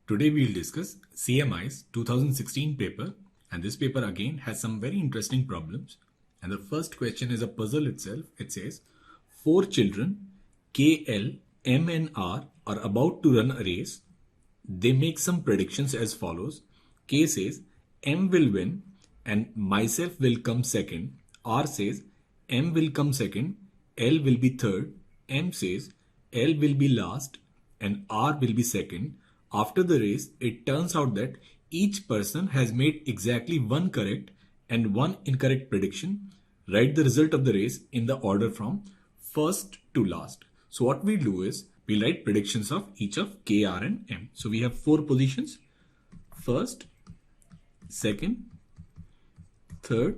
Today we'll discuss CMI's 2016 paper, and this paper again has some very interesting problems. And the first question is a puzzle itself. It says, four children K, L, M and R are about to run a race. They make some predictions as follows. K says M will win and myself will come second. R says M will come second, L will be third, M says L will be last and R will be second. After the race, it turns out that each person has made exactly one correct and one incorrect prediction. Write the result of the race in the order from first to last. So what we do is we'll write predictions of each of K, R and M. So we have four positions: first, second, third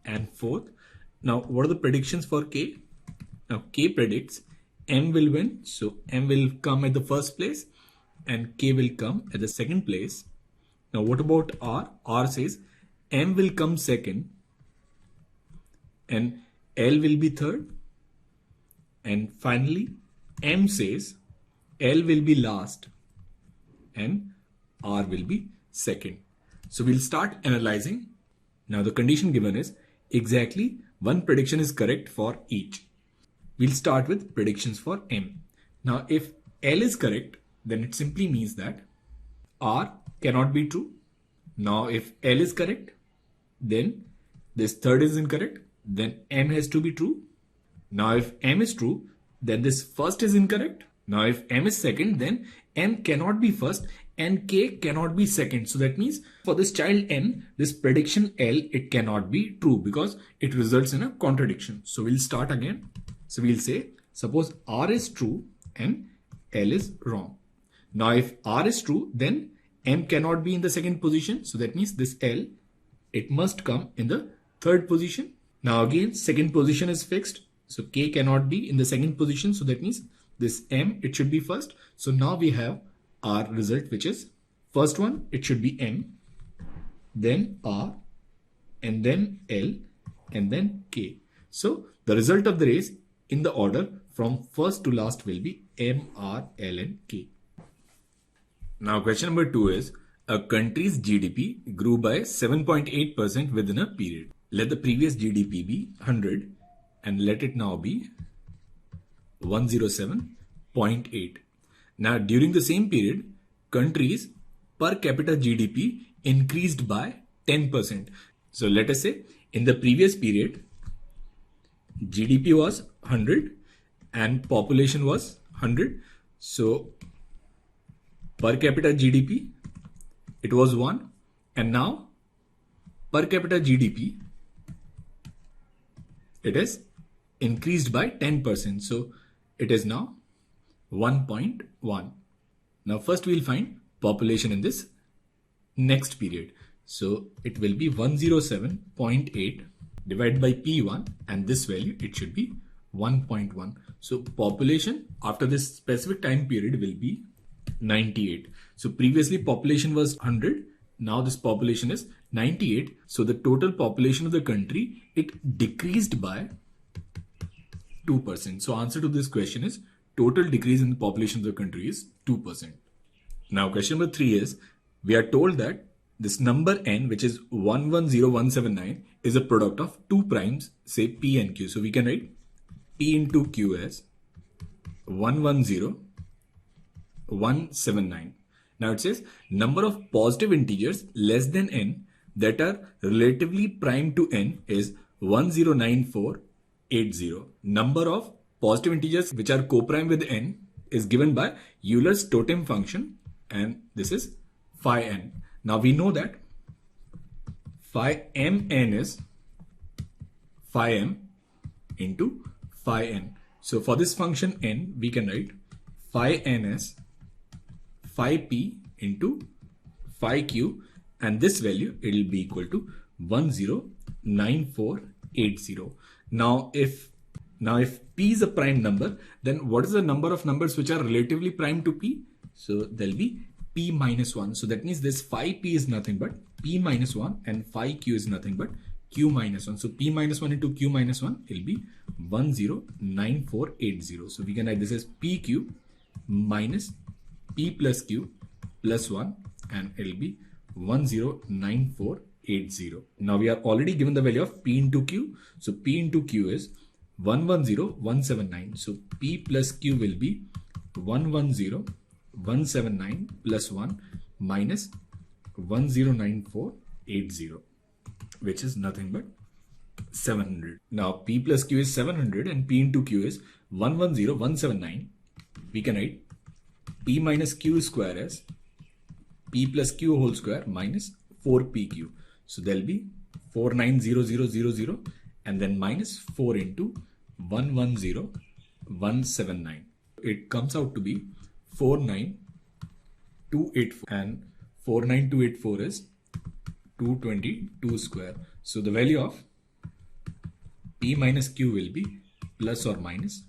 and fourth. Now what are the predictions for K? Now K predicts M will win, so M will come at the first place and K will come at the second place. Now what about R? R says M will come second and L will be third, and finally M says L will be last and R will be second. So we'll start analyzing. Now the condition given is exactly one prediction is correct for each. We'll start with predictions for M. Now if L is correct, then it simply means that R cannot be true. Now if L is correct, then this third is incorrect, then M has to be true. Now if M is true, then this first is incorrect. Now if M is second, then M cannot be first and K cannot be second. So that means for this child M, this prediction L, it cannot be true because it results in a contradiction. So we'll start again. So we'll say, suppose R is true and L is wrong. Now if R is true, then M cannot be in the second position. So that means this L, it must come in the third position. Now again, second position is fixed. So K cannot be in the second position. So that means this M, it should be first. So now we have our result, which is first one, it should be M, then R, and then L, and then K. So the result of the race in the order from first to last will be M, R, L, and K. Now question number 2 is, a country's GDP grew by 7.8% within a period. Let the previous GDP be 100 and let it now be 107.8. Now during the same period, countries per capita GDP increased by 10%. So let us say in the previous period, GDP was 100 and population was 100. So per capita GDP, it was 1, and now per capita GDP, it is increased by 10%. So it is now 1.1. Now first we'll find population in this next period. So it will be 107.8 divided by P1, and this value, it should be 1.1. So population after this specific time period will be 98. So previously population was 100. Now this population is 98. So the total population of the country, it decreased by 2%. So answer to this question is total decrease in the population of the country is 2%. Now question number 3 is, we are told that this number n, which is 110179, is a product of two primes, say P and Q. So we can write P into Q as 110179. Now it says number of positive integers less than n that are relatively prime to n is 109480. Number of positive integers which are co-prime with n is given by Euler's totem function, and this is phi n. Now we know that phi mn is phi m into phi n. So for this function n, we can write phi n as phi p into phi q, and this value, it will be equal to 109480. Now if p is a prime number, then what is the number of numbers which are relatively prime to p? So there'll be p minus 1. So that means this phi p is nothing but p minus 1 and phi q is nothing but q minus 1. So p minus 1 into q minus 1 will be 109480. So we can write this as pq minus p plus q plus 1 and it'll be 109480. Now we are already given the value of P into Q. So P into Q is 110179. So P plus Q will be 110179 plus 1 minus 109480, which is nothing but 700. Now P plus Q is 700 and P into Q is 110179. We can write P minus Q square as P plus Q whole square minus 4PQ. So there'll be 490000 and then minus 4 into 110179. It comes out to be 49284 and 49284 is 222 square. So the value of P minus Q will be plus or minus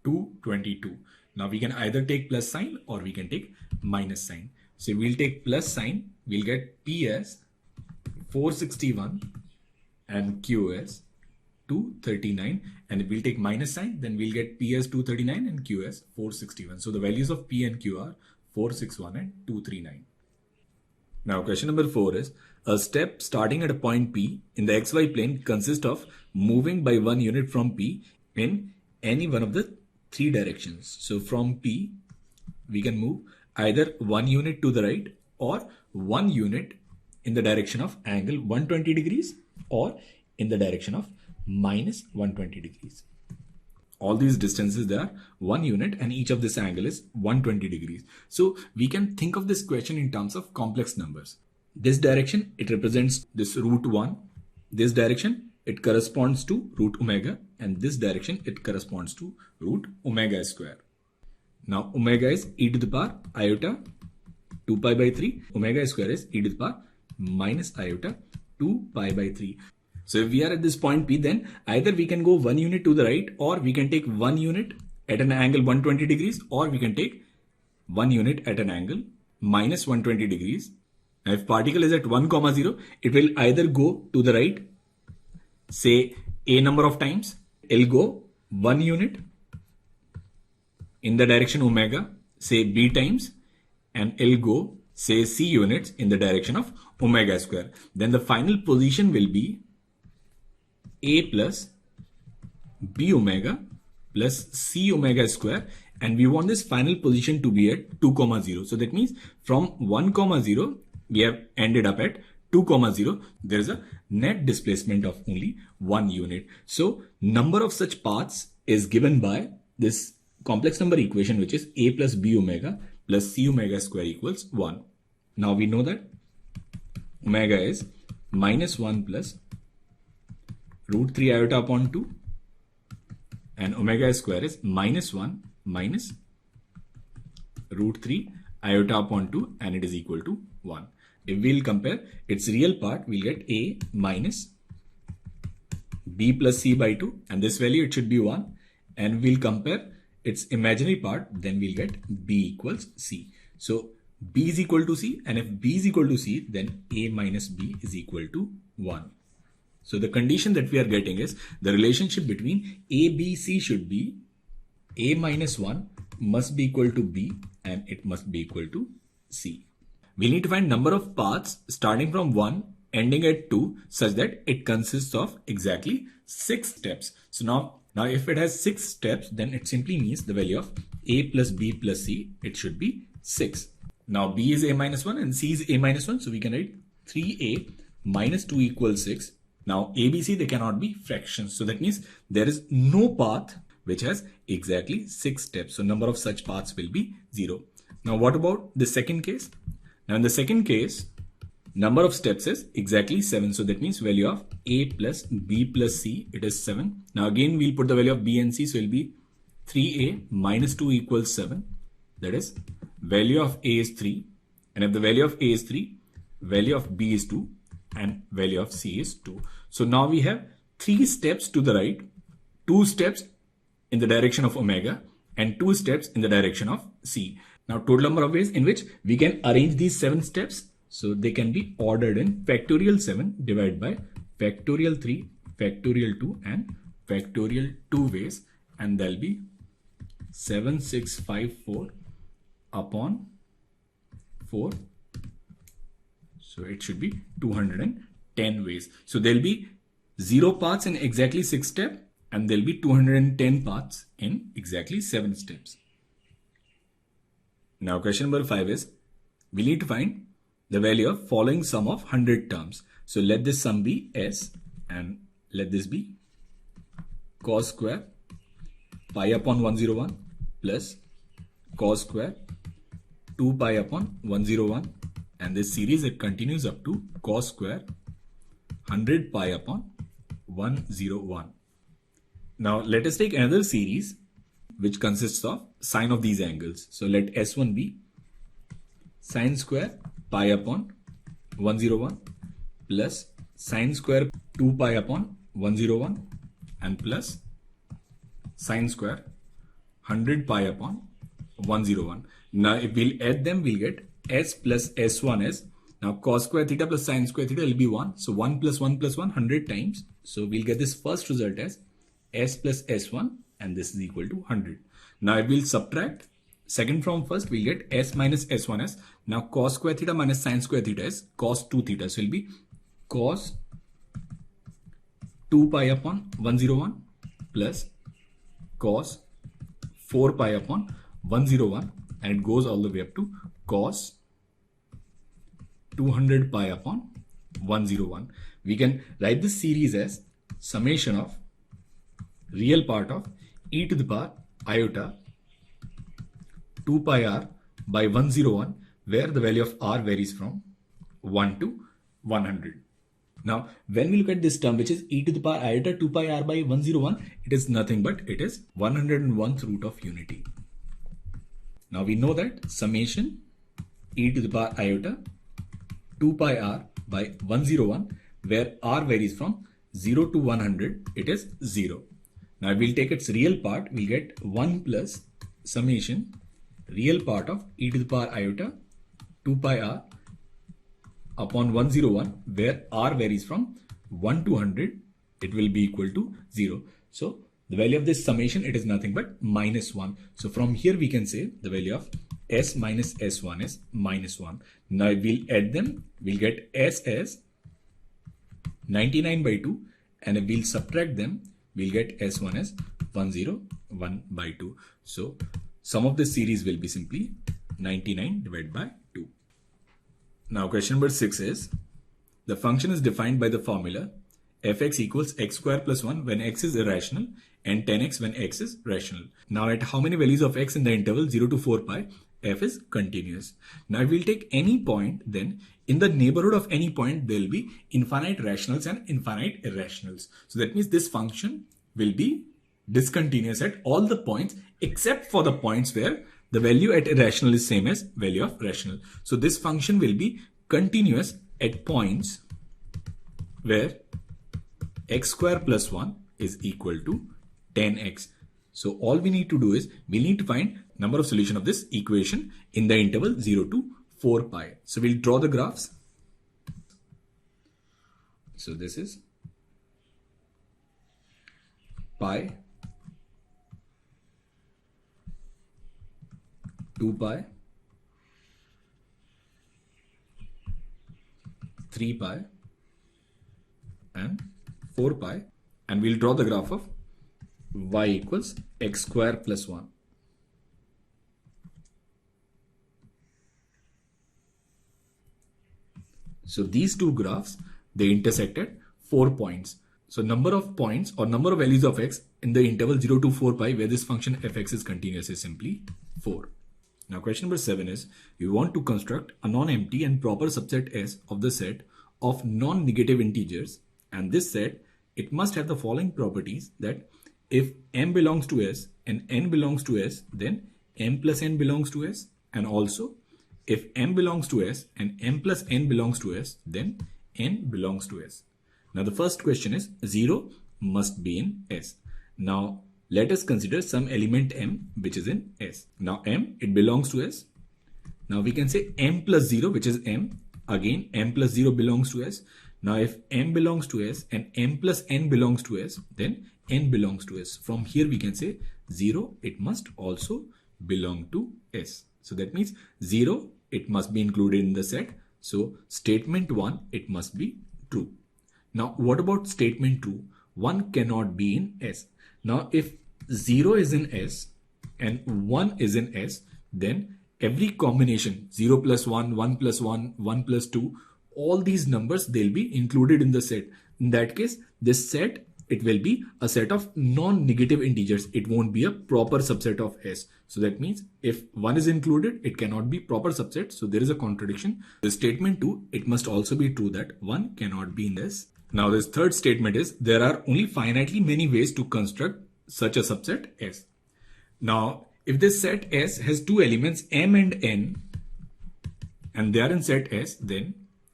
222. Now we can either take plus sign or we can take minus sign. So we'll take plus sign, we'll get P as 461 and Q as 239, and if we'll take minus sign, then we'll get P as 239 and Q as 461. So the values of P and Q are 461 and 239. Now question number 4 is, a step starting at a point P in the XY plane consists of moving by 1 unit from P in any one of the 3 directions. So from P, we can move either 1 unit to the right or 1 unit in the direction of angle 120 degrees or in the direction of minus 120 degrees. All these distances, there are 1 unit and each of this angle is 120 degrees. So we can think of this question in terms of complex numbers. This direction, it represents this root 1. This direction, it corresponds to root omega, and this direction, it corresponds to root omega square. Now omega is e to the power iota 2 pi by 3. Omega square is e to the power minus iota 2 pi by 3. So if we are at this point P, then either we can go 1 unit to the right, or we can take 1 unit at an angle 120 degrees, or we can take 1 unit at an angle minus 120 degrees. Now if particle is at 1, 0, it will either go to the right, say a number of times, it'll go 1 unit in the direction omega, say b times, and it'll go say c units in the direction of omega square. Then the final position will be a plus b omega plus c omega square, and we want this final position to be at 2, 0. So that means from 1, 0, we have ended up at 2, 0. There is a net displacement of only 1 unit. So number of such paths is given by this complex number equation, which is a plus b omega plus c omega square equals 1. Now we know that omega is minus 1 plus root 3 iota upon 2, and omega square is minus 1 minus root 3 iota upon 2, and it is equal to 1. If we'll compare its real part, we'll get a minus b plus c by 2, and this value, it should be 1. And we'll compare its imaginary part, then we'll get b equals c. So b is equal to c, and if b is equal to c, then a minus b is equal to 1. So the condition that we are getting is the relationship between a, b, c should be a minus 1 must be equal to b, and it must be equal to c. We need to find number of paths starting from 1 ending at 2 such that it consists of exactly 6 steps. So now if it has 6 steps, then it simply means the value of a plus b plus c, it should be 6. Now b is a minus 1 and c is a minus 1. So we can write 3a minus 2 equals 6. Now a, b, c, they cannot be fractions. So that means there is no path which has exactly 6 steps. So number of such paths will be 0. Now what about the second case? Now in the second case, number of steps is exactly 7. So that means value of a plus b plus c, it is 7. Now again we'll put the value of b and c. So it will be 3a minus 2 equals 7. That is value of a is 3. And if the value of a is 3, value of b is 2. And value of c is 2. So now we have 3 steps to the right, 2 steps in the direction of omega, and 2 steps in the direction of c. Now total number of ways in which we can arrange these 7 steps. So they can be ordered in factorial 7 divided by factorial 3, factorial 2 and factorial 2 ways, and there'll be 7654 upon 4. So it should be 210 ways. So there'll be 0 paths in exactly 6 steps, and there'll be 210 paths in exactly 7 steps. Now question number 5 is, we need to find the value of following sum of 100 terms. So let this sum be S, and let this be cos square pi upon 101 plus cos square 2 pi upon 101, and this series it continues up to cos square 100 pi upon 101. Now let us take another series which consists of sine of these angles. So let S1 be sine square pi upon 101 plus sine square 2 pi upon 101 and plus sine square 100 pi upon 101. Now if we'll add them, we'll get S plus S1 is, now cos square theta plus sine square theta will be 1. So 1 plus 1 plus 1, 100 times. So we'll get this first result as S plus S1, and this is equal to 100. Now if we'll subtract second from first, we'll get S minus S1 as, now cos square theta minus sine square theta is cos 2 theta. So it'll be cos 2 pi upon 101 plus cos 4 pi upon 101, and it goes all the way up to cos 200 pi upon 101. We can write this series as summation of real part of e to the power iota 2 pi r by 101, where the value of r varies from 1 to 100. Now, when we look at this term, which is e to the power iota 2 pi r by 101, it is nothing but it is 101th root of unity. Now we know that summation e to the power iota 2 pi r by 101, where r varies from 0 to 100, it is 0. Now we'll take its real part, we'll get 1 plus summation real part of e to the power iota 2 pi r upon 101, where r varies from 1 to 100, it will be equal to 0. So the value of this summation, it is nothing but minus 1. So from here we can say the value of S minus S1 is minus 1. Now if we'll add them, we'll get S as 99 by 2, and if we'll subtract them, we'll get S1 as 101 by 2. So sum of this series will be simply 99 divided by 2. Now question number 6 is, the function is defined by the formula fx equals x square plus 1 when x is irrational and 10x when x is rational. Now at how many values of x in the interval 0 to 4 pi, f is continuous. Now if we'll take any point, then in the neighborhood of any point, there will be infinite rationals and infinite irrationals. So that means this function will be discontinuous at all the points except for the points where the value at irrational is same as value of rational. So this function will be continuous at points where x square plus 1 is equal to 10x. So all we need to do is, we need to find number of solution of this equation in the interval 0 to 4 pi. So we'll draw the graphs. So this is pi, 2 pi, 3 pi and 4 pi, and we'll draw the graph of y equals x square plus 1. So these two graphs, they intersect at 4 points. So number of points or number of values of x in the interval 0 to 4 pi where this function fx is continuous is simply 4. Now question number 7 is, we want to construct a non-empty and proper subset S of the set of non-negative integers, and this set, it must have the following properties, that if m belongs to S and n belongs to S, then m plus n belongs to S, and also if m belongs to S and m plus n belongs to S, then n belongs to S. Now the first question is, 0 must be in S. Now let us consider some element m which is in S. Now m, it belongs to S. Now we can say m plus 0, which is m. Again, m plus 0 belongs to S. Now if m belongs to S and m plus n belongs to S, then n belongs to S. From here we can say 0, it must also belong to S. So that means 0 it must be included in the set. So statement 1, it must be true. Now what about statement 2? 1 cannot be in S. Now if 0 is in S and 1 is in S, then every combination 0 plus 1, 1 plus 1, 1 plus 2, all these numbers, they'll be included in the set. In that case, this set, it will be a set of non-negative integers. It won't be a proper subset of S. So that means if 1 is included, it cannot be proper subset. So there is a contradiction. The statement 2, it must also be true that 1 cannot be in S. Now this third statement is there are only finitely many ways to construct such a subset S. Now if this set S has two elements M and N and they are in set S, then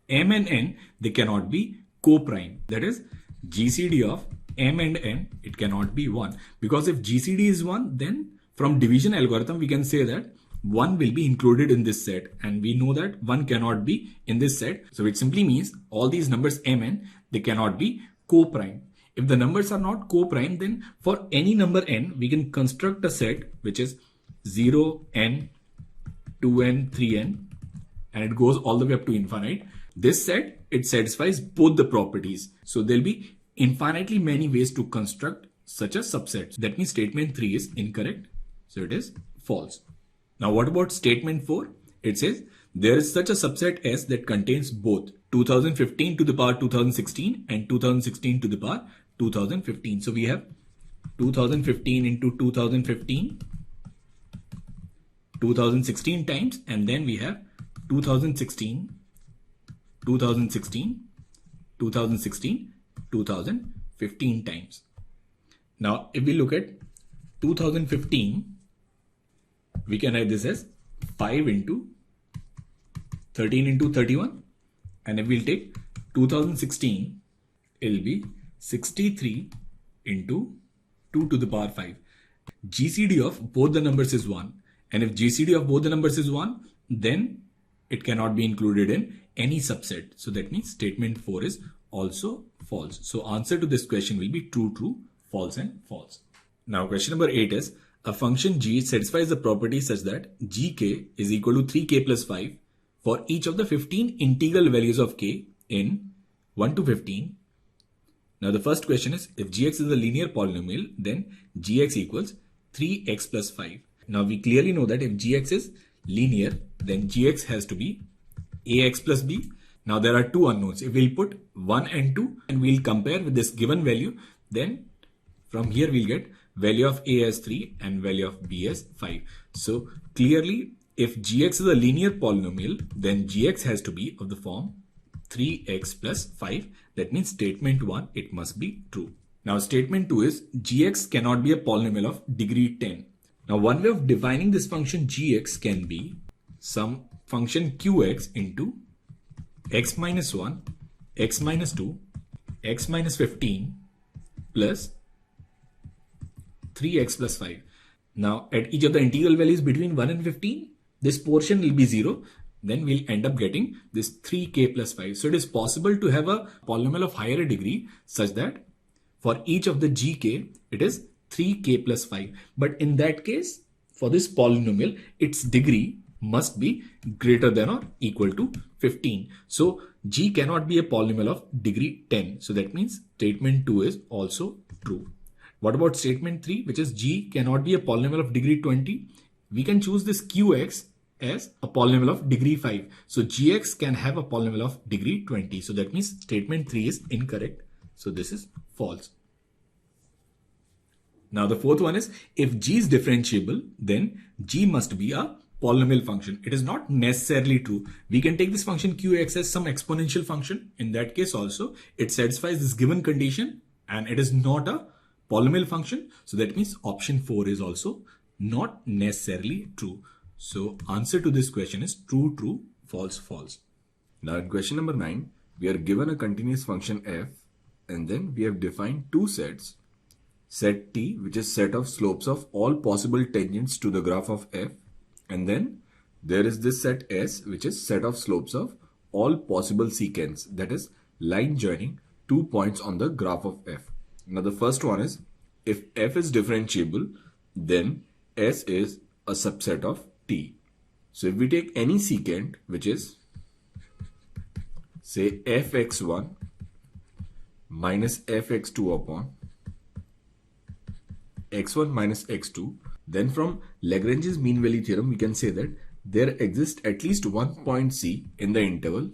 M and N, they cannot be co-prime. That is GCD of M and N, it cannot be 1. Because if GCD is 1, then from division algorithm, we can say that 1 will be included in this set. And we know that 1 cannot be in this set. So it simply means all these numbers M, N, they cannot be co-prime. If the numbers are not co-prime, then for any number N, we can construct a set which is 0, N, 2N, 3N, and it goes all the way up to infinite. This set, it satisfies both the properties. So there'll be infinitely many ways to construct such a subset. That means statement 3 is incorrect. So it is false. Now what about statement 4? It says there is such a subset S that contains both 2015 to the power 2016 and 2016 to the power 2015. So we have 2015 into 2015, 2016 times, and then we have 2016, 2016, 2016, 2015 times. Now if we look at 2015, we can write this as 5 into 13 into 31, and if we'll take 2016, it'll be 63 into 2 to the power 5. GCD of both the numbers is 1, and if GCD of both the numbers is 1, then it cannot be included in any subset. So that means statement 4 is also false. So answer to this question will be true, true, false and false. Now question number 8 is a function g satisfies the property such that gk is equal to 3k plus 5 for each of the 15 integral values of k in 1 to 15. Now the first question is if gx is a linear polynomial, then gx equals 3x plus 5. Now we clearly know that if gx is linear, then gx has to be ax plus b. Now there are two unknowns. If we'll put 1 and 2 and we'll compare with this given value, then from here we'll get value of a as 3 and value of b as 5. So clearly if gx is a linear polynomial, then gx has to be of the form 3x plus 5. That means statement 1, it must be true. Now statement 2 is gx cannot be a polynomial of degree 10. Now one way of defining this function gx can be some function qx into x minus 1, x minus 2, x minus 15 plus 3x plus 5. Now at each of the integral values between 1 and 15, this portion will be 0. Then we'll end up getting this 3k plus 5. So it is possible to have a polynomial of higher degree such that for each of the gk, it is 3k plus 5. But in that case, for this polynomial, its degree must be greater than or equal to 15. So g cannot be a polynomial of degree 10. So that means statement 2 is also true. What about statement 3, which is g cannot be a polynomial of degree 20? We can choose this qx as a polynomial of degree 5. So gx can have a polynomial of degree 20. So that means statement 3 is incorrect. So this is false. Now the fourth one is if g is differentiable, then g must be a polynomial function. It is not necessarily true. We can take this function qx as some exponential function. In that case also, it satisfies this given condition and it is not a polynomial function. So that means option 4 is also not necessarily true. So answer to this question is true, true, false, false. Now in question number 9, we are given a continuous function f and then we have defined two sets. Set T, which is set of slopes of all possible tangents to the graph of f, and then there is this set S, which is set of slopes of all possible secants, that is line joining 2 points on the graph of f. Now the first one is if f is differentiable, then S is a subset of T. So if we take any secant, which is say fx1 minus fx2 upon x1 minus x2, then from Lagrange's mean value theorem, we can say that there exists at least one point C in the interval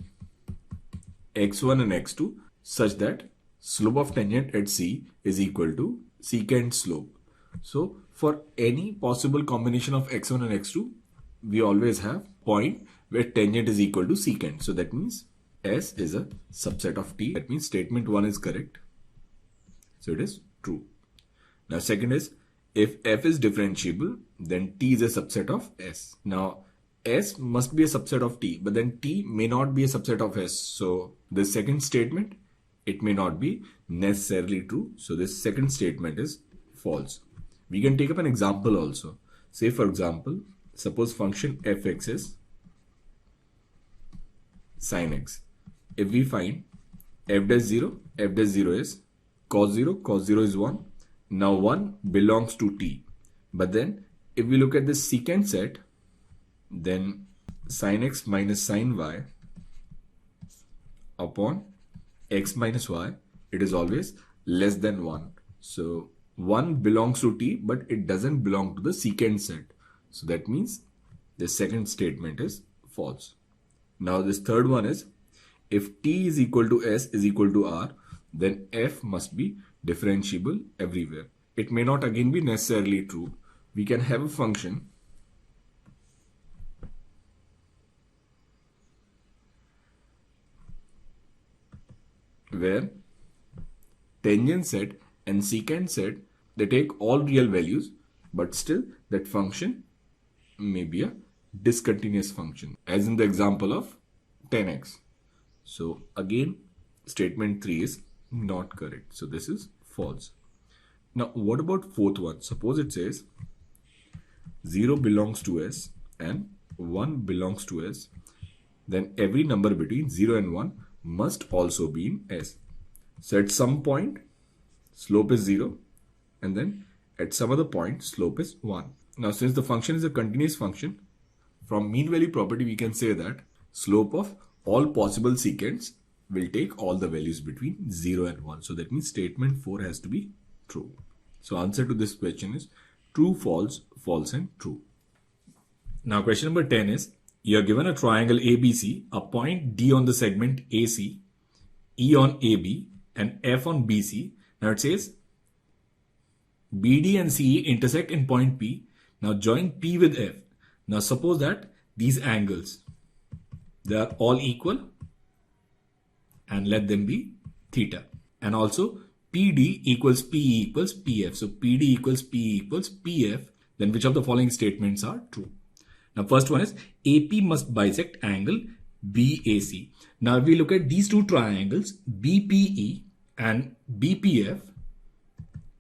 x1 and x2 such that slope of tangent at C is equal to secant slope. So for any possible combination of x1 and x2, we always have point where tangent is equal to secant. So that means S is a subset of T. That means statement 1 is correct. So it is true. Now second is, if F is differentiable, then T is a subset of S. Now S must be a subset of T, but then T may not be a subset of S. So the second statement, it may not be necessarily true. So this second statement is false. We can take up an example also. Say for example, suppose function fx is sin x. If we find f dash 0 is cos 0 is 1. Now 1 belongs to T. But then if we look at the secant set, then sin x minus sin y upon x minus y, it is always less than 1. So 1 belongs to T, but it doesn't belong to the secant set. So that means the second statement is false. Now this third one is, if T is equal to S is equal to R, then F must be differentiable everywhere. It may not again be necessarily true. We can have a function where tangent set and secant set, they take all real values, but still that function may be a discontinuous function, as in the example of 10x. So again, statement 3 is not correct. So this is false. Now what about fourth one? Suppose it says 0 belongs to S and 1 belongs to S. Then every number between 0 and 1 must also be in S. So at some point, slope is 0, and then at some other point, slope is 1. Now since the function is a continuous function, from mean value property we can say that slope of all possible secants will take all the values between 0 and 1. So that means statement 4 has to be true. So answer to this question is true, false, false and true. Now question number 10 is, you are given a triangle ABC, a point D on the segment AC, E on AB and F on BC. Now it says BD and CE intersect in point P. Now join P with F. Now suppose that these angles, they are all equal and let them be theta. And also PD equals PE equals PF. So PD equals PE equals PF. Then which of the following statements are true? Now first one is AP must bisect angle BAC. Now if we look at these two triangles BPE and BPF.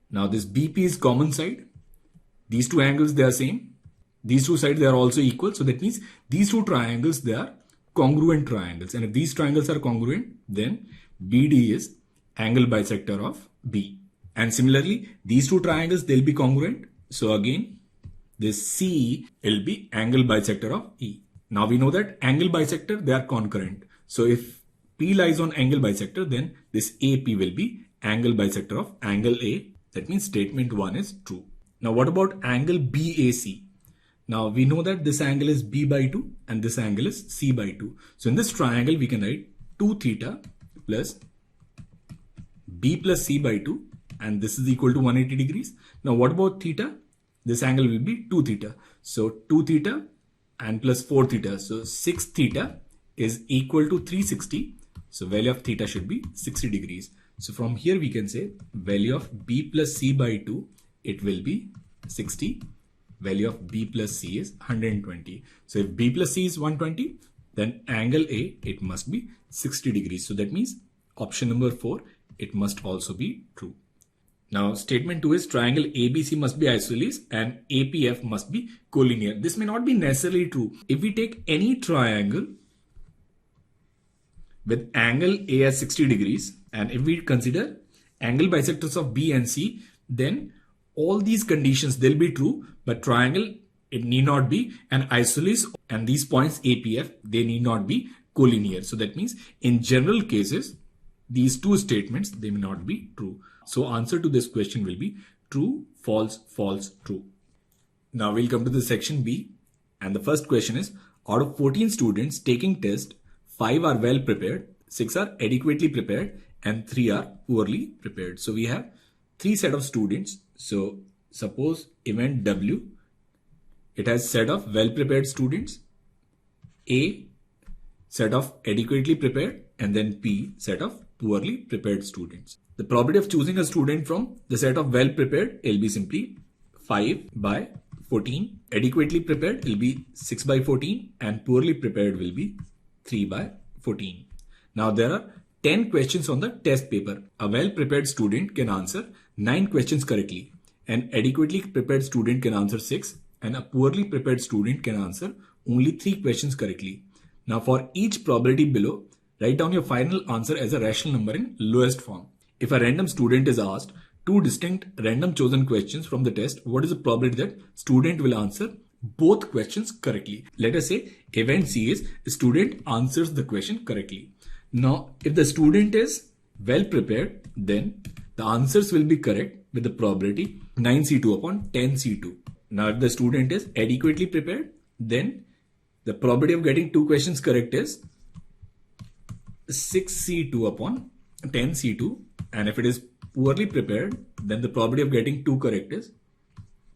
Now this BP is common side. These two angles, they are same. These two sides, they are also equal. So that means these two triangles, they are congruent triangles. And if these triangles are congruent, then BD is angle bisector of B. And similarly, these two triangles, they'll be congruent. So again, this CE will be angle bisector of E. Now we know that angle bisector, they are concurrent. So if P lies on angle bisector, then this AP will be angle bisector of angle A. That means statement 1 is true. Now what about angle BAC? Now we know that this angle is B by 2 and this angle is C by 2. So in this triangle, we can write 2 theta plus B plus C by 2 and this is equal to 180 degrees. Now what about theta? This angle will be 2 theta. So 2 theta and plus 4 theta. So 6 theta is equal to 360. So value of theta should be 60 degrees. So from here we can say value of B plus C by 2, it will be 60. Value of B plus C is 120. So if B plus C is 120, then angle A, it must be 60 degrees. So that means option number 4, it must also be true. Now statement 2 is triangle ABC must be isosceles and APF must be collinear. This may not be necessarily true. If we take any triangle with angle A as 60 degrees and if we consider angle bisectors of B and C, then all these conditions, they'll be true, but triangle It need not be an isosceles, and these points APF, they need not be collinear. So that means in general cases, these two statements, they may not be true. So answer to this question will be true, false, false, true. Now we'll come to the section B, and the first question is, out of 14 students taking test, 5 are well prepared, 6 are adequately prepared, and 3 are poorly prepared. So we have 3 set of students. So suppose event W, it has set of well prepared students, A set of adequately prepared, and then P set of poorly prepared students. The probability of choosing a student from the set of well prepared will be simply 5 by 14. Adequately prepared will be 6 by 14, and poorly prepared will be 3 by 14. Now there are 10 questions on the test paper. A well prepared student can answer 9 questions correctly. An adequately prepared student can answer 6, and a poorly prepared student can answer only 3 questions correctly. Now for each probability below, write down your final answer as a rational number in lowest form. If a random student is asked 2 distinct random chosen questions from the test, what is the probability that student will answer both questions correctly? Let us say event C is student answers the question correctly. Now if the student is well prepared, then the answers will be correct with the probability 9C2 upon 10C2. Now if the student is adequately prepared, then the probability of getting 2 questions correct is 6C2 upon 10C2, and if it is poorly prepared, then the probability of getting 2 correct is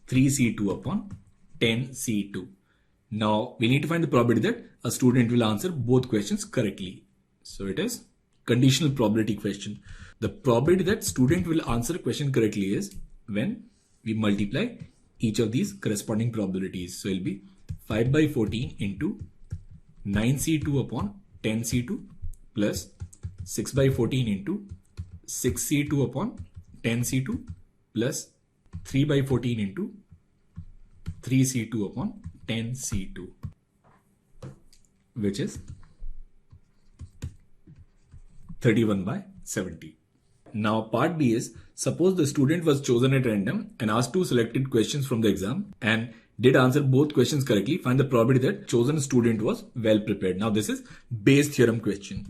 3C2 upon 10C2. Now we need to find the probability that a student will answer both questions correctly. So it is conditional probability question. The probability that student will answer a question correctly is when we multiply each of these corresponding probabilities. So it will be 5 by 14 into 9C2 upon 10C2 plus 6 by 14 into 6C2 upon 10C2 plus 3 by 14 into 3C2 upon 10C2, which is 31 by 70. Now part B is, suppose the student was chosen at random and asked 2 selected questions from the exam and did answer both questions correctly. Find the probability that chosen student was well prepared. Now this is Bayes theorem question.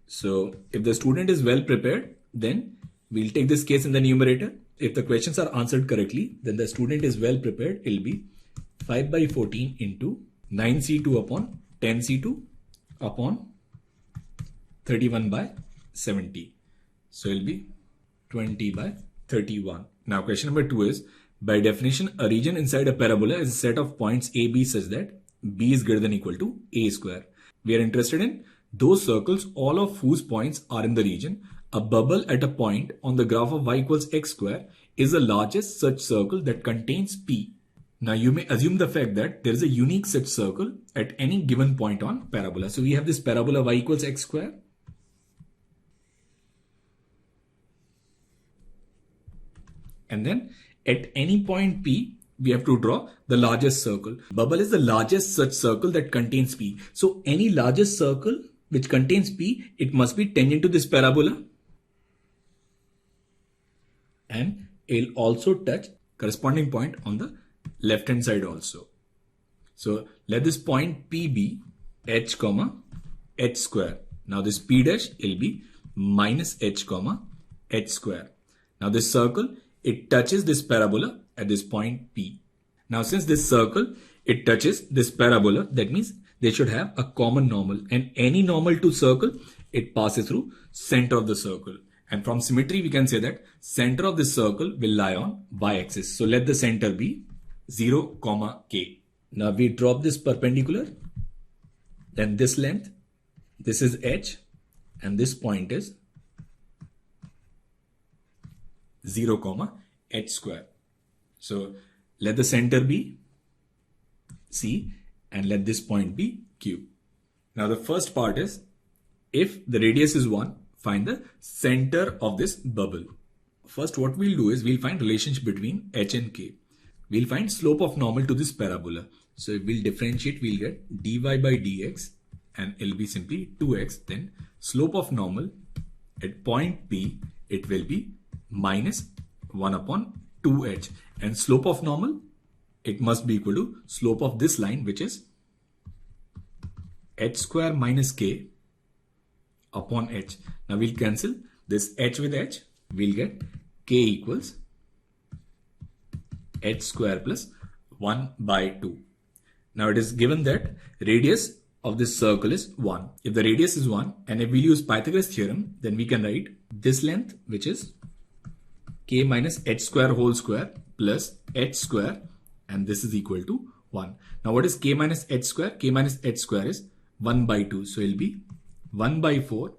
So if the student is well prepared, then we'll take this case in the numerator. If the questions are answered correctly, then the student is well prepared. It will be 5 by 14 into 9C2 upon 10C2 upon 31 by 70. So it will be 20 by 31. Now question number 2 is, by definition, a region inside a parabola is a set of points A, B such that B is greater than or equal to A square. We are interested in those circles, all of whose points are in the region. A bubble at a point on the graph of y equals x square is the largest such circle that contains P. Now you may assume the fact that there is a unique such circle at any given point on parabola. So we have this parabola y equals x square. And then at any point P, we have to draw the largest circle. Bubble is the largest such circle that contains P. So any largest circle which contains P, it must be tangent to this parabola. And it'll also touch corresponding point on the left hand side also. So let this point P be h comma h square. Now this P dash will be minus h comma h square. Now this circle, it touches this parabola at this point P. Now since this circle, it touches this parabola, that means they should have a common normal, and any normal to circle, it passes through center of the circle. And from symmetry, we can say that center of this circle will lie on y-axis. So let the center be 0, k. Now we drop this perpendicular, then this length, this is h, and this point is 0, h square. So let the center be C and let this point be Q. Now the first part is, if the radius is 1, find the center of this bubble. First what we'll do is we'll find relationship between h and k. We'll find slope of normal to this parabola. So if we'll differentiate, we'll get dy by dx and it'll be simply 2x. Then slope of normal at point P, it will be minus 1 upon 2h, and slope of normal it must be equal to slope of this line, which is h square minus k upon h. Now we'll cancel this h with h. We'll get k equals h square plus 1 by 2. Now it is given that radius of this circle is 1. If the radius is 1 and if we use Pythagoras theorem, then we can write this length, which is k minus h square whole square plus h square, and this is equal to 1. Now what is k minus h square? K minus h square is 1 by 2. So it will be 1 by 4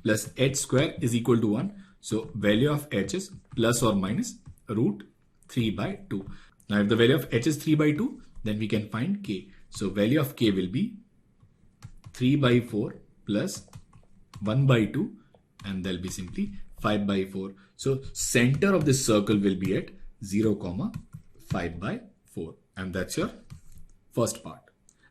plus h square is equal to 1. So value of h is plus or minus root 3 by 2. Now if the value of h is 3 by 2, then we can find k. So value of k will be 3 by 4 plus 1 by 2, and there will be simply 5 by 4. So center of this circle will be at 0, 5 by 4. And that's your first part.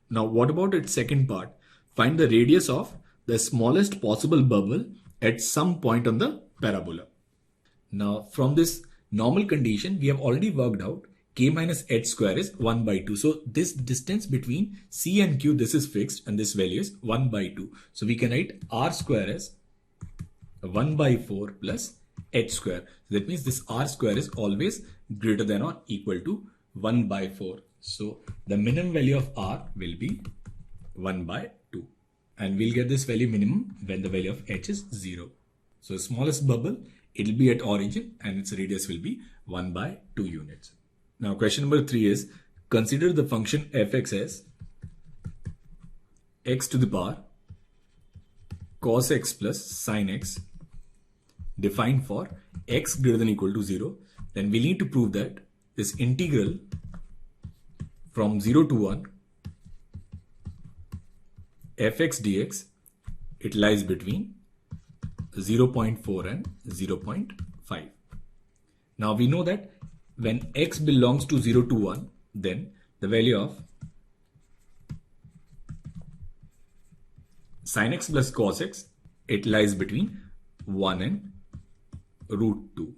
Now what about its second part? Find the radius of the smallest possible bubble at some point on the parabola. Now from this normal condition, we have already worked out k minus h square is 1 by 2. So this distance between C and Q, this is fixed and this value is 1 by 2. So we can write r square as 1 by 4 plus h square. So that means this r square is always greater than or equal to 1 by 4. So the minimum value of r will be 1 by 2. And we'll get this value minimum when the value of h is 0. So smallest bubble, it will be at origin and its radius will be 1 by 2 units. Now question number 3 is, consider the function fx as x to the power cos x plus sin x defined for x greater than or equal to 0. Then we need to prove that this integral from 0 to 1 fx dx, it lies between 0.4 and 0.5. Now we know that when x belongs to 0 to 1, then the value of sin x plus cos x, it lies between 1 and root 2.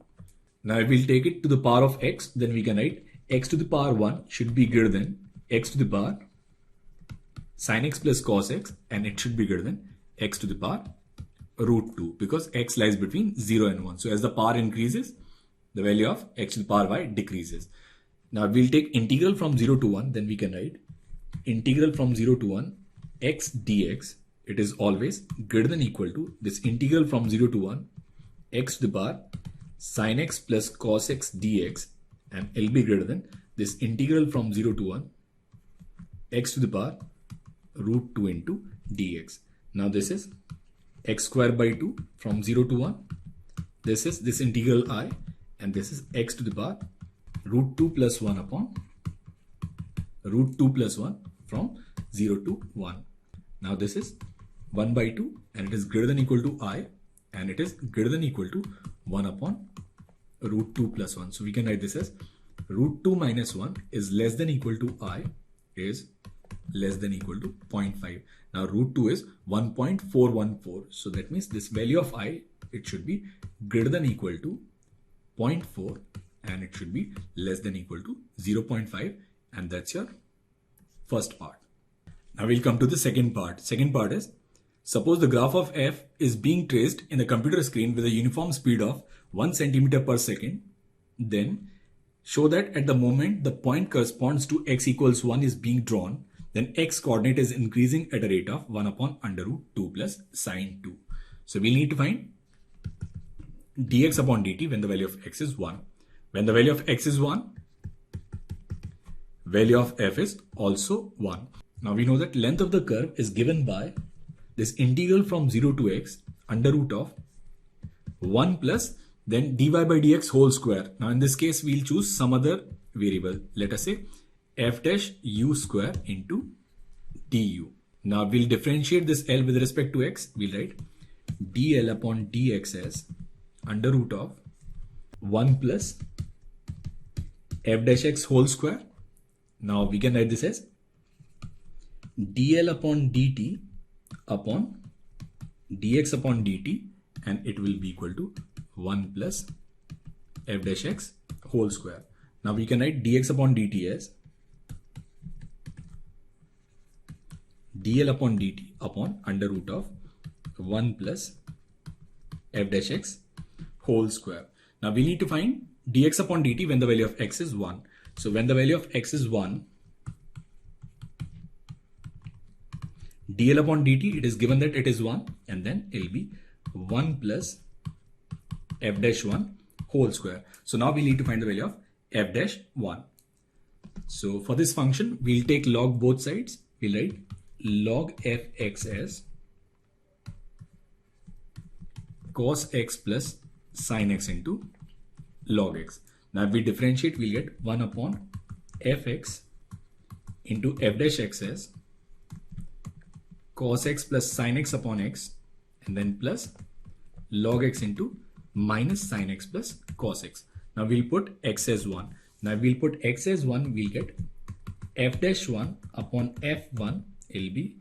Now if we'll take it to the power of x, then we can write x to the power 1 should be greater than x to the power sin x plus cos x, and it should be greater than x to the power root 2, because x lies between 0 and 1. So as the power increases, the value of x to the power y decreases. Now we'll take integral from 0 to 1, then we can write integral from 0 to 1 x dx, it is always greater than or equal to this integral from 0 to 1 x to the power sin x plus cos x dx, and it'll be greater than this integral from 0 to 1 x to the power root 2 into dx. Now this is x square by 2 from 0 to 1. This is this integral I, and this is x to the power root 2 plus 1 upon root 2 plus 1 from 0 to 1. Now this is 1 by 2, and it is greater than or equal to I, and it is greater than or equal to 1 upon root 2 plus 1. So we can write this as root 2 minus 1 is less than or equal to I is less than or equal to 0.5. Now root 2 is 1.414. So that means this value of I, it should be greater than or equal to 0.4, and it should be less than or equal to 0.5, and that's your first part. Now we'll come to the second part. Second part is, suppose the graph of f is being traced in the computer screen with a uniform speed of 1 centimeter per second. Then show that at the moment the point corresponds to x equals 1 is being drawn, then x coordinate is increasing at a rate of 1 upon under root 2 plus sine 2. So we need to find dx upon dt when the value of x is 1. When the value of x is 1, value of f is also 1. Now we know that length of the curve is given by this integral from 0 to x under root of 1 plus then dy by dx whole square. Now in this case, we'll choose some other variable. Let us say f dash u square into du. Now we'll differentiate this L with respect to x. We'll write dl upon dx as under root of 1 plus f dash x whole square. Now we can write this as dl upon dt upon dx upon dt, and it will be equal to 1 plus f dash x whole square. Now we can write dx upon dt as dl upon dt upon under root of 1 plus f dash x whole square. Now we need to find dx upon dt when the value of x is 1. So when the value of x is 1, dl upon dt, it is given that it is 1, and then it will be 1 plus f dash 1 whole square. So now we need to find the value of f dash 1. So for this function, we'll take log both sides. We'll write log fx as cos x plus sin x into log x. Now if we differentiate, we'll get 1 upon fx into f dash x as cos x plus sin x upon x, and then plus log x into minus sin x plus cos x. Now we'll put x as 1. Now we'll put x as 1, we'll get f dash 1 upon f1 will be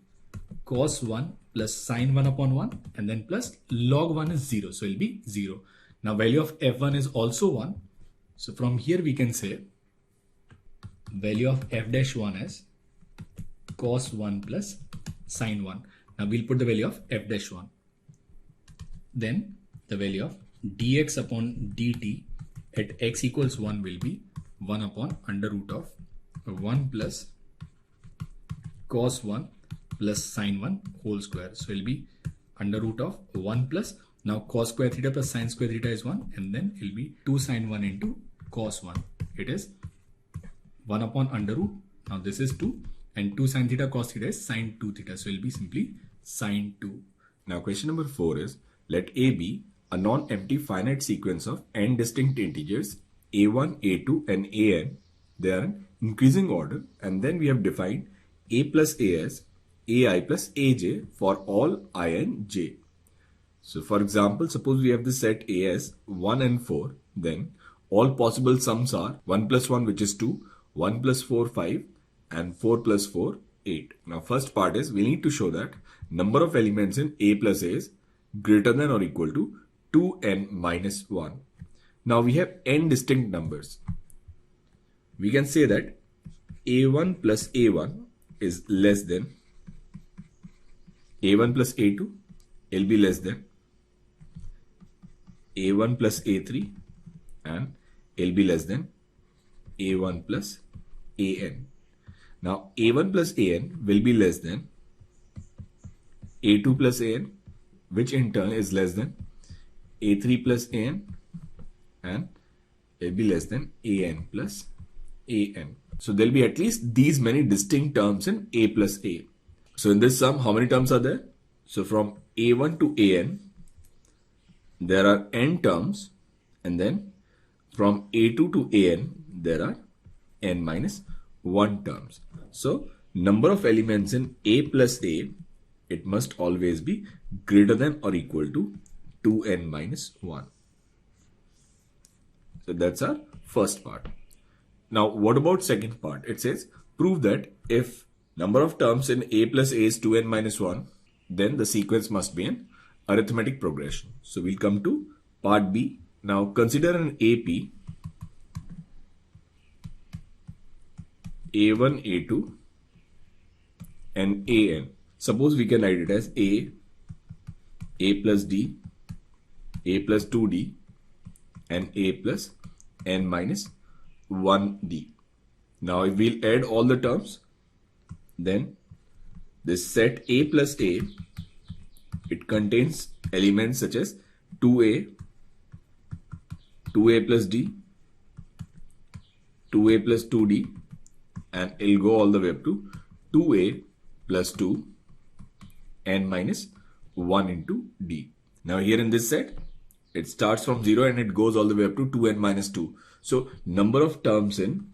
cos 1 plus sin 1 upon 1, and then plus log 1 is 0, so it will be 0. Now value of f1 is also 1. So from here we can say value of f dash 1 as cos 1 plus sin 1. Now we'll put the value of f dash 1. Then the value of dx upon dt at x equals 1 will be 1 upon under root of 1 plus cos 1 plus sin 1 whole square. So it will be under root of 1 plus, now cos square theta plus sin square theta is 1, and then it will be 2 sin 1 into cos 1. It is 1 upon under root. Now this is 2, and 2 sin theta cos theta is sin 2 theta. So it will be simply sin 2. Now question number 4 is, let A be a non-empty finite sequence of n distinct integers a1, a2 and an. They are in increasing order, and then we have defined a plus a as ai plus aj for all I and j. So for example, suppose we have the set A as 1 and 4, then all possible sums are 1 plus 1, which is 2, 1 plus 4, 5, and 4 plus 4, 8. Now first part is, we need to show that number of elements in A plus A is greater than or equal to 2n minus 1. Now we have n distinct numbers. We can say that a1 plus a1 is less than a1 plus a2 will be less than a1 plus a3, and will be less than a1 plus an. Now a1 plus an will be less than a2 plus an, which in turn is less than a3 plus an, and will be less than an plus an. So there will be at least these many distinct terms in a plus a. So in this sum, how many terms are there? So from a1 to an, there are n terms, and then from a2 to an, there are n minus 1 terms. So number of elements in a plus a, it must always be greater than or equal to 2n minus 1. So that's our first part. Now what about second part? It says, prove that if number of terms in a plus a is 2n minus 1, then the sequence must be an arithmetic progression. So we'll come to part B. Now consider an AP, A1, A2 and AN. Suppose we can write it as A plus D, A plus 2D and A plus N minus 1D. Now if we'll add all the terms, then this set A plus A, it contains elements such as 2A, 2A plus D, 2A plus 2D, and it'll go all the way up to 2A plus 2 N minus 1 into D. Now here in this set, it starts from 0 and it goes all the way up to 2n minus 2. So number of terms in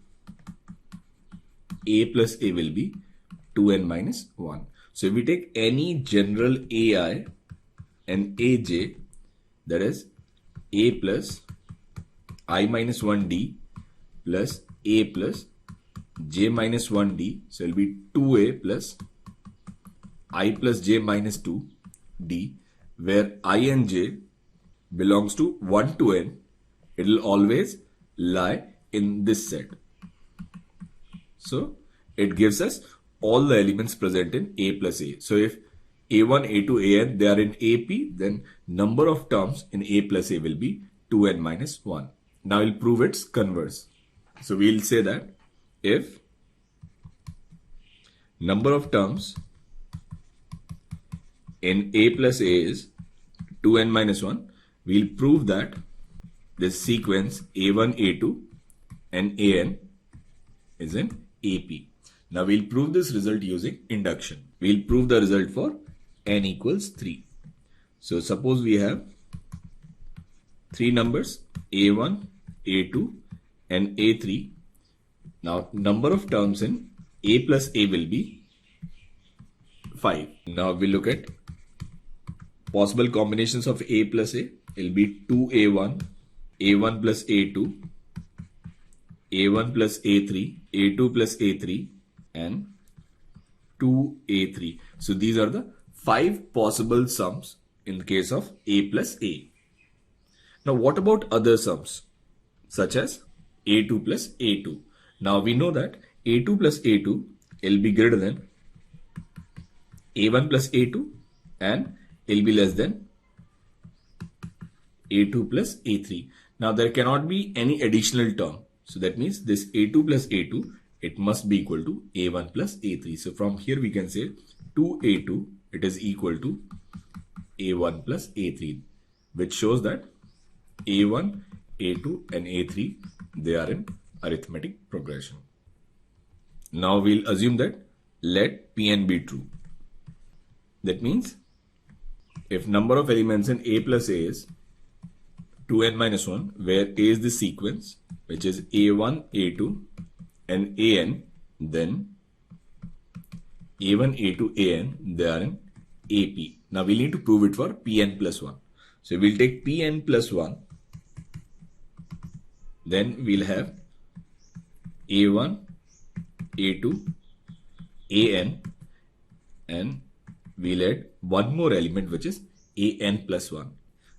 A plus A will be 2n minus 1. So if we take any general AI and AJ, that is A plus I minus 1D plus A plus J minus 1D, so it will be 2A plus I plus J minus 2D, where I and J belongs to 1 to n, it will always lie in this set. So it gives us all the elements present in A plus A. So if A1, A2, An, they are in AP, then number of terms in A plus A will be 2n minus 1. Now we'll prove its converse. So we'll say that if number of terms in A plus A is 2n minus 1, we'll prove that this sequence A1, A2 and An is in AP. Now we'll prove this result using induction. We'll prove the result for n equals 3. So suppose we have three numbers A1, A2 and A3. Now number of terms in A plus A will be 5. Now we look at possible combinations of A plus A. It will be 2A1, A1 plus A2, A1 plus A3, A2 plus A3 and 2A3. So these are the 5 possible sums in the case of A plus A. Now what about other sums such as A2 plus A2? Now we know that A2 plus A2 will be greater than A1 plus A2 and will be less than A2 plus A3. Now there cannot be any additional term. So that means this A2 plus A2, it must be equal to A1 plus A3. So from here we can say 2A2, it is equal to A1 plus A3, which shows that A1, A2 and A3, they are in arithmetic progression. Now we'll assume that let Pn be true. That means if number of elements in A plus A is 2n minus 1, where A is the sequence, which is A1, A2 and An, then A1, A2, An, they are in AP. Now we need to prove it for Pn plus 1. So we'll take Pn plus 1. Then we'll have A1, A2, An and we'll add one more element which is An plus 1.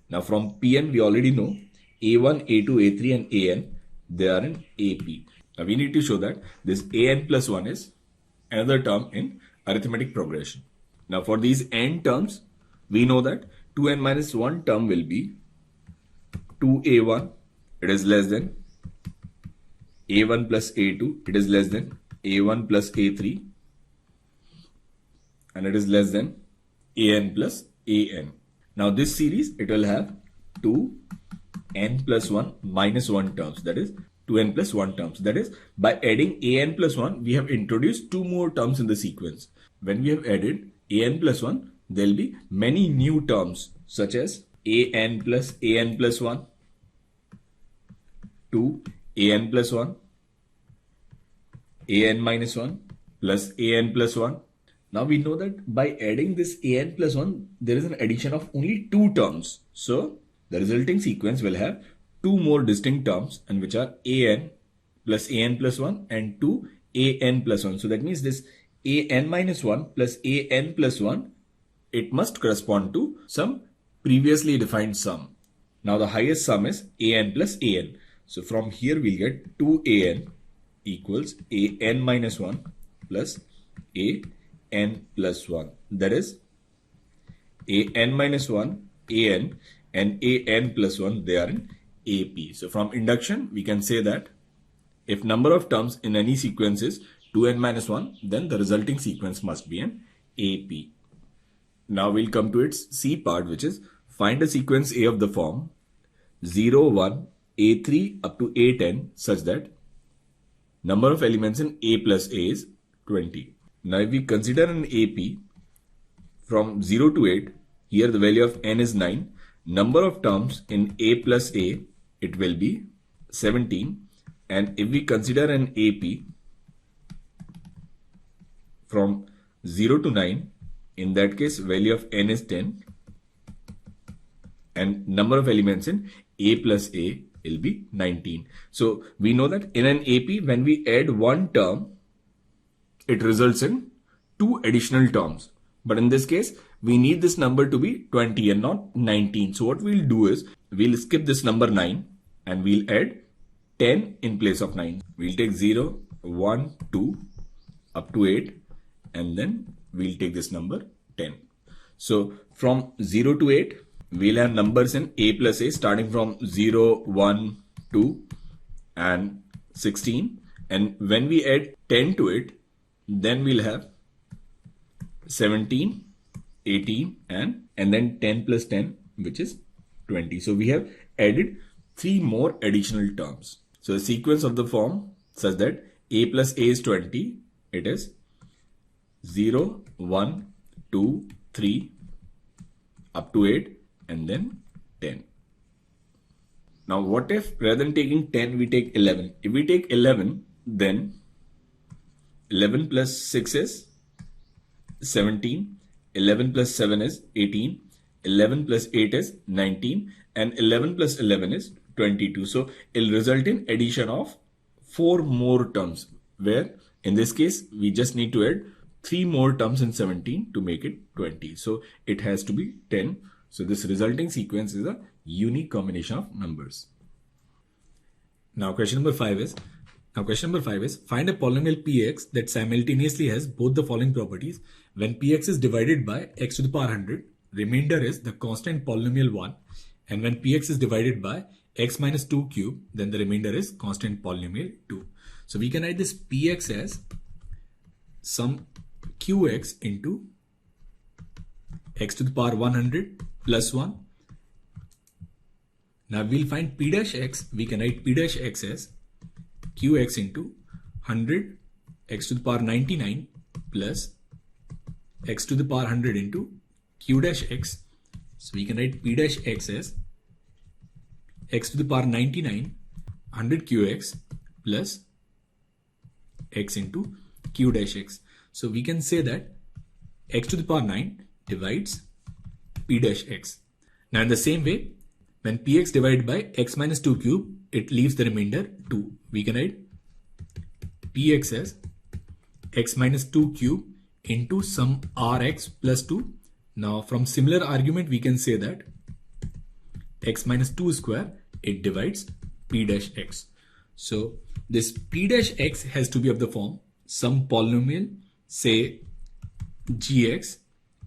Now from Pn we already know A1, A2, A3 and An, they are in AP. Now we need to show that this An plus 1 is another term in arithmetic progression. Now for these n terms, we know that 2n minus 1 term will be 2A1, it is less than A1 plus A2, it is less than A1 plus A3 and it is less than An plus An. Now this series, it will have 2n plus 1 minus 1 terms, that is 2n plus 1 terms. That is, by adding An plus 1, we have introduced 2 more terms in the sequence. When we have added An plus 1, there will be many new terms such as An plus 1, 2 An plus 1, An minus 1 plus An plus 1. Now we know that by adding this An plus 1, there is an addition of only 2 terms. So the resulting sequence will have 2 more distinct terms, and which are An plus 1 and 2 An plus 1. So that means this An minus 1 plus An plus 1, it must correspond to some previously defined sum. Now the highest sum is An plus An. So from here we'll get 2An equals An minus 1 plus An plus 1. That is An minus 1, An and An plus 1, they are in AP. So from induction, we can say that if number of terms in any sequence is 2n minus 1, then the resulting sequence must be an AP. Now we'll come to its C part, which is find a sequence A of the form 0, 1, A3 up to A10 such that number of elements in A plus A is 20. Now if we consider an AP from 0 to 8, here the value of n is 9. Number of terms in A plus A, it will be 17. And if we consider an AP from 0 to 9, in that case value of n is 10. And number of elements in A plus A will be 19. So we know that in an AP, when we add one term, it results in 2 additional terms. But in this case, we need this number to be 20 and not 19. So what we'll do is, we'll skip this number 9 and we'll add 10 in place of 9. We'll take 0, 1, 2 up to 8 and then we'll take this number 10. So from 0 to 8, we'll have numbers in A plus A starting from 0, 1, 2 and 16. And when we add 10 to it, then we'll have 17, 18 and then 10 plus 10, which is 20. So we have added 3 more additional terms. So the sequence of the form such that A plus A is 20. It is 0, 1, 2, 3 up to 8 and then 10. Now what if rather than taking 10 we take 11? If we take 11, then 11 plus 6 is 17, 11 plus 7 is 18, 11 plus 8 is 19 and 11 plus 11 is 22. So it will result in addition of 4 more terms, where in this case we just need to add 3 more terms in 17 to make it 20. So it has to be 10. So this resulting sequence is a unique combination of numbers. Now question number 5 is find a polynomial px that simultaneously has both the following properties. When px is divided by x to the power 100, remainder is the constant polynomial 1, and when px is divided by x minus 2 cube, then the remainder is constant polynomial 2. So we can write this px as some qx into x to the power 100 plus 1. Now we'll find p dash x. We can write p dash x as qx into 100 x to the power 99 plus x to the power 100 into q dash x. So we can write p dash x as x to the power 99 100 qx plus x into q dash x. So we can say that x to the power 9 divides p dash x. Now in the same way, when px divided by x minus 2 cube, it leaves the remainder 2. We can write px as x minus 2 cube into some rx plus 2. Now from similar argument, we can say that x minus 2 square, it divides p dash x. So this p dash x has to be of the form some polynomial, say gx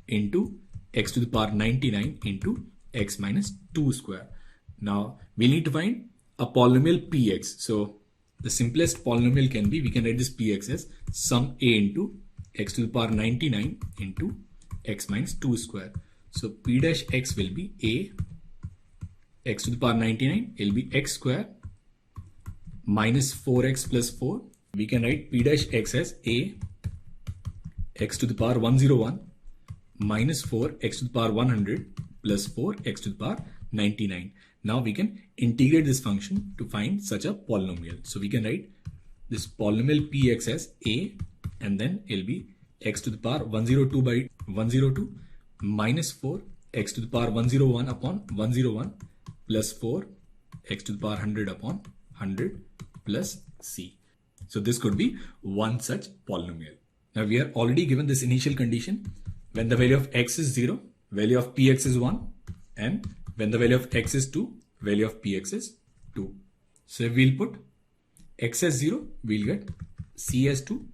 into x to the power 99 into x minus 2 square. Now we need to find a polynomial px. So the simplest polynomial can be, we can write this px as sum a into x to the power 99 into x minus 2 square. So p dash x will be a x to the power 99 will be x square minus 4x plus 4. We can write p dash x as a x to the power 101 minus 4 x to the power 100 plus 4 x to the power 99. Now we can integrate this function to find such a polynomial. So we can write this polynomial px as a, and then it will be x to the power 102 by 102 minus 4 x to the power 101 upon 101 plus 4 x to the power 100 upon 100 plus c. So this could be one such polynomial. Now we are already given this initial condition. When the value of x is 0, value of px is 1, and when the value of x is 2, value of px is 2. So if we'll put x as 0, we'll get c as 2,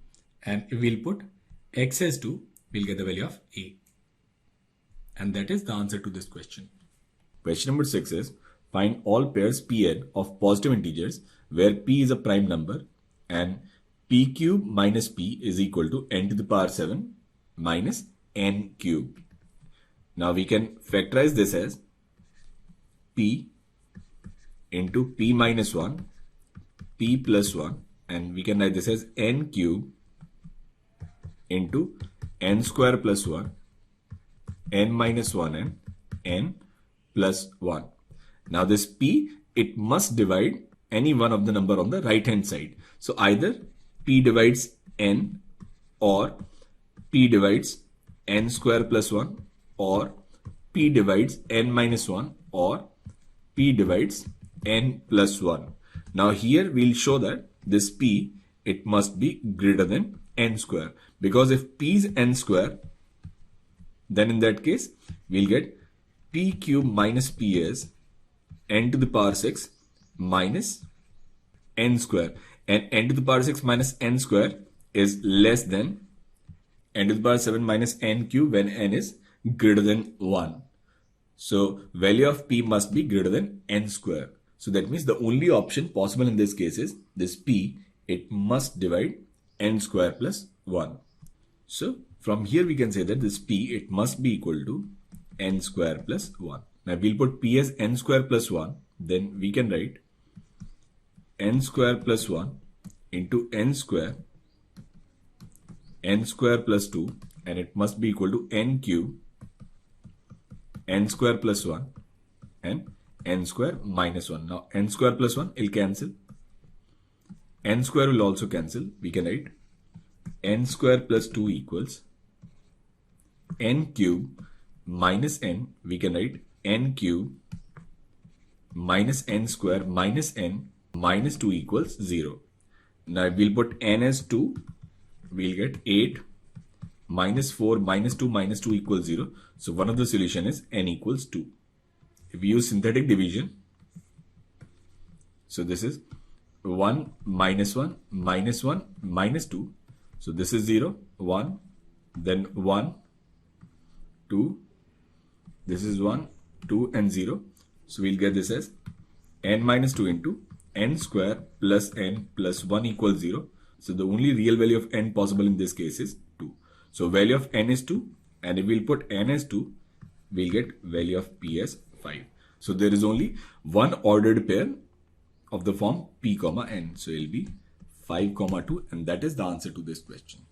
and if we'll put x as 2, we'll get the value of a. And that is the answer to this question. Question number 6 is find all pairs Pn of positive integers where p is a prime number and p cube minus p is equal to n to the power 7 minus n cube. Now we can factorize this as p into p minus 1, p plus 1, and we can write this as n cube into n square plus 1, n minus 1 and n plus 1. Now this p, it must divide any one of the number on the right hand side. So either p divides n, or p divides n square plus 1, or p divides n minus 1, or p divides n plus 1. Now here we'll show that this p, it must be greater than n square, because if p is n square, then in that case we'll get p cube minus p is n to the power 6 minus n square, and n to the power 6 minus n square is less than n to the power 7 minus n cube when n is greater than 1. So value of p must be greater than n square. So that means the only option possible in this case is this p, it must divide n square plus 1. So from here we can say that this p, it must be equal to n square plus 1. Now we'll put p as n square plus 1. Then we can write n square plus 1 into n square plus 2, and it must be equal to n cube n square plus 1 and n square minus 1. Now n square plus 1 will cancel. N square will also cancel. We can write n square plus 2 equals n cube minus n. We can write n cube minus n square minus n minus 2 equals 0. Now we'll put n as 2. We'll get 8 minus 4 minus 2 minus 2 equals 0. So one of the solution is n equals 2. If we use synthetic division, so this is 1 minus 1 minus 1 minus 2. So this is 0, 1, then 1, 2, this is 1, 2 and 0. So we'll get this as n minus 2 into n square plus n plus 1 equals 0. So the only real value of n possible in this case is 2. So value of n is 2, and if we'll put n as 2, we'll get value of p as 5. So there is only one ordered pair of the form p comma n. So it will be 5 comma 2, and that is the answer to this question.